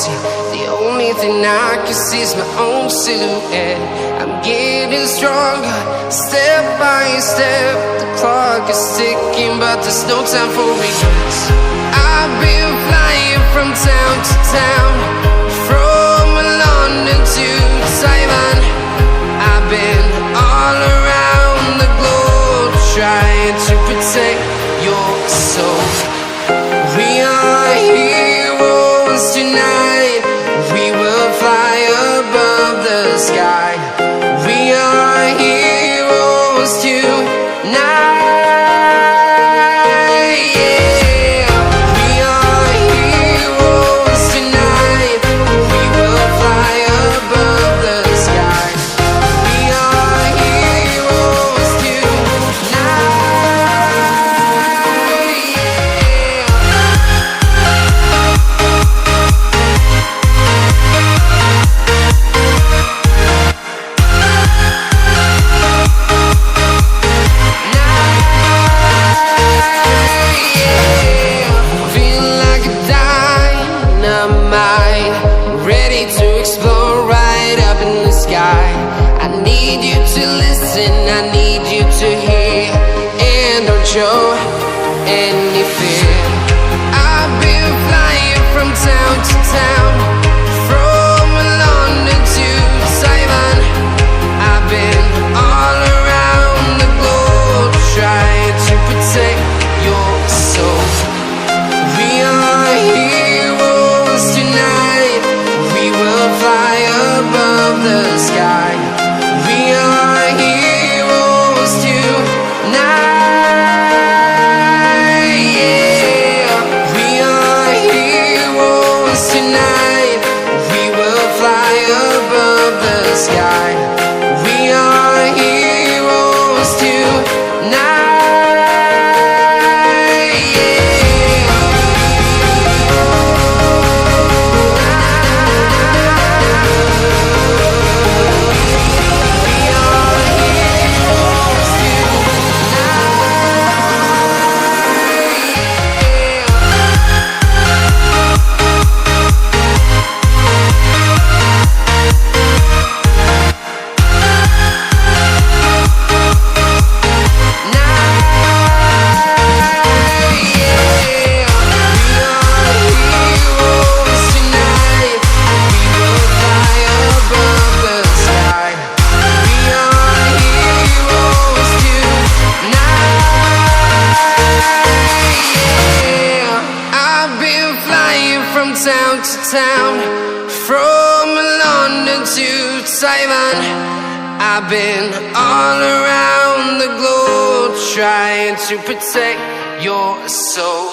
empty. The only thing I can see is my own silhouette. I'm getting stronger, step by step. The clock is ticking, but there's no time for regrets. I've been flying from town to town, from London to Taiwan. I've been all around the globe, trying to protect your soul. We are heroes tonight. We will fly above the sky. We are heroes tonight. I need you to listen, I need you to hear, and don't show any fear. I've been flying from town to town, from London to Taiwan. I've been all around the globe, trying to protect your soul. We are heroes tonight. We will fly above the sky. We are heroes tonight. Yeah, we are heroes tonight. We will fly above the sky. We are heroes tonight. From town to town, from London to Taiwan. I've been all around the globe, trying to protect your soul.